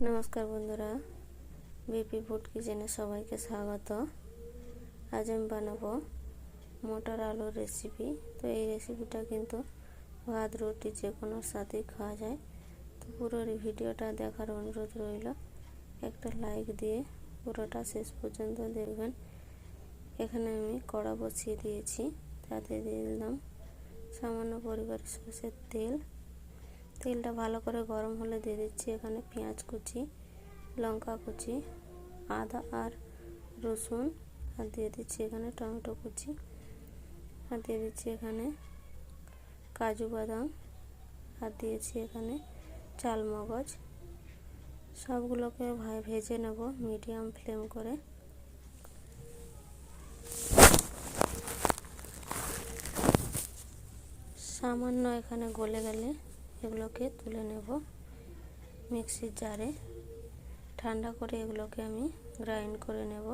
नमस्कार बंधुरा BP food किचेने सबाइके स्वागत। आज आमी बानाबो मटर आलूर रेसिपि। तो ये रेसिपिटा किन्तु भात रुटी जे कोनो साथे खाওয়া যায়। तो पुरो भिडियोटा देखार अनुरोध रइल। एक लाइक दिए पुरोटा शेष पर्यन्त देखबेन। एखाने आमी कड़ा बसिए दिएछि, ताते दिए दिलाम सामान्य परिमाण सरषेर तेल। तेलटा भालो करे गरम होले दिए दिচ্ছি এখানে পেঁয়াজ কুচি, লঙ্কা কুচি, আদা আর রসুন, আর দিয়ে দিচ্ছি এখানে টমেটো কুচি, আর দিয়ে দিচ্ছি এখানে কাজু বাদাম, আর দিয়েছি এখানে চাল মগজ। সবগুলোকে ভেজে নেব মিডিয়াম ফ্লেম করে। সামান্য এখানে গলে গেলে এগুলোকে তুলে নেব মিক্সির জারে। ঠান্ডা করে এগুলোকে আমি গ্রাইন্ড করে নেব।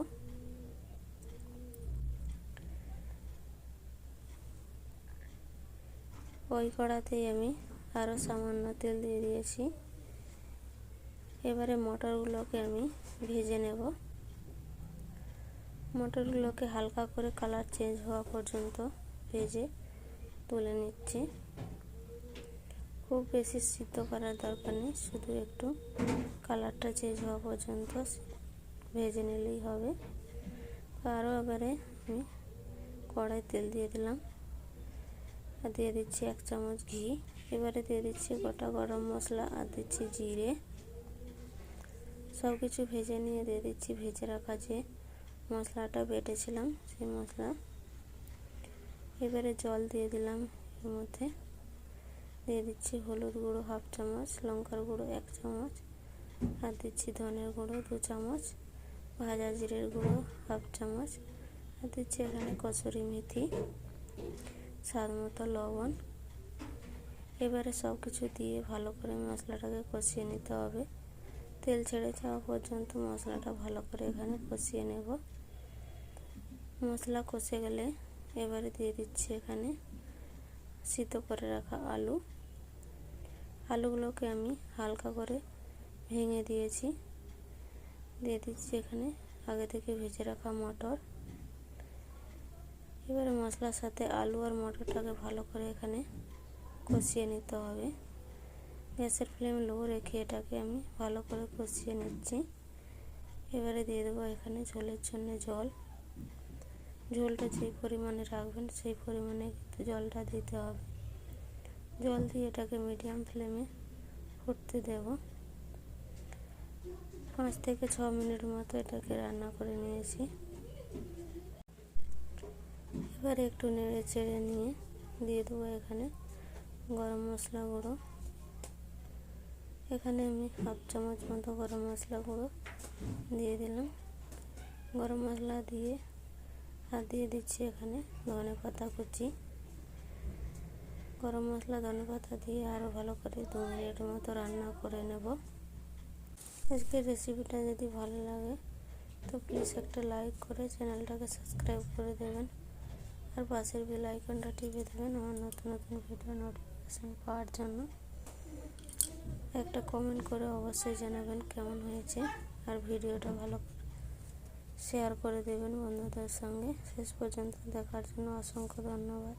ওই কড়াতেই আমি আরও সামান্য তেল দিয়ে দিয়েছি। এবারে মটরগুলোকে আমি ভেজে নেব। মটরগুলোকে হালকা করে কালার চেঞ্জ হওয়া পর্যন্ত ভেজে তুলে নিচ্ছি। খুব বেশি সিদ্ধ করার দরকার নেই, শুধু একটু কালারটা চেঞ্জ হওয়া পর্যন্ত ভেজে নিলেই হবে। আরও এবারে আমি কড়াই তেল দিয়ে দিলাম, আর দিয়ে দিচ্ছি 1 চামচ ঘি। এবারে দিয়ে দিচ্ছি গোটা গরম মশলা, আর দিচ্ছি জিরে। সব কিছু ভেজে নিয়ে দিয়ে দিচ্ছি ভেজে রাখা যে মশলাটা বেটেছিলাম সেই মশলা। এবারে জল দিয়ে দিলাম এর মধ্যে। দিয়ে দিচ্ছি হলুদ গুঁড়ো 1/2 চামচ, লঙ্কার গুঁড়ো 1 চামচ, আর দিচ্ছি ধনের গুঁড়ো 2 চামচ, ভাজা জিরের গুঁড়ো 1/2 চামচ, আর দিচ্ছি এখানে কসুরি মেথি, স্বাদ মতো লবণ। এবারে সব কিছু দিয়ে ভালো করে মশলাটাকে কষিয়ে নিতে হবে। তেল ছেড়ে যাওয়া পর্যন্ত মশলাটা ভালো করে এখানে কষিয়ে নেব। মশলা কষে গেলে এবারে দিয়ে দিচ্ছি এখানে সিদ্ধ করে রাখা আলু। আলুগুলোকে আমি হালকা করে ভেঙে দিয়েছি। দিয়ে দিচ্ছি এখানে আগে থেকে ভেজে রাখা মটর। এবারে মশলার সাথে আলু আর মটরটাকে ভালো করে এখানে কষিয়ে নিতে হবে। গ্যাসের ফ্লেম লো রেখে এটাকে আমি ভালো করে কষিয়ে নিচ্ছি। এবারে দিয়ে দেবো এখানে ঝোলের জন্য জল। ঝোলটা যেই পরিমাণে রাখবেন সেই পরিমাণে কিন্তু জলটা দিতে হবে। জল দিয়ে এটাকে মিডিয়াম ফ্লেমে ফুটতে দেব। 5 থেকে 6 মিনিট মতো এটাকে রান্না করে নিয়েছি। এবারে একটু নেড়ে চেড়ে নিয়ে দিয়ে দেবো এখানে গরম মশলা গুঁড়ো। এখানে আমি 1/2 চামচ মতো গরম মশলা গুঁড়ো দিয়ে দিলাম। গরম মশলা দিয়ে আর দিয়ে দিচ্ছি এখানে ধনে পাতা কুচি। গরম মশলা ধনে পাতা দিয়ে আরও ভালো করে 2 মিনিট মতো রান্না করে নেব। আজকের রেসিপিটা যদি ভালো লাগে তো প্লিজ একটা লাইক করে চ্যানেলটাকে সাবস্ক্রাইব করে দেবেন, আর পাশের বেল আইকনটা টিপে দেবেন আমার নতুন নতুন ভিডিও নোটিফিকেশন পাওয়ার জন্য। একটা কমেন্ট করে অবশ্যই জানাবেন কেমন হয়েছে, আর ভিডিওটা ভালো শেয়ার করে দেবেন বন্ধুদের সঙ্গে। শেষ পর্যন্ত দেখার জন্য অসংখ্য ধন্যবাদ।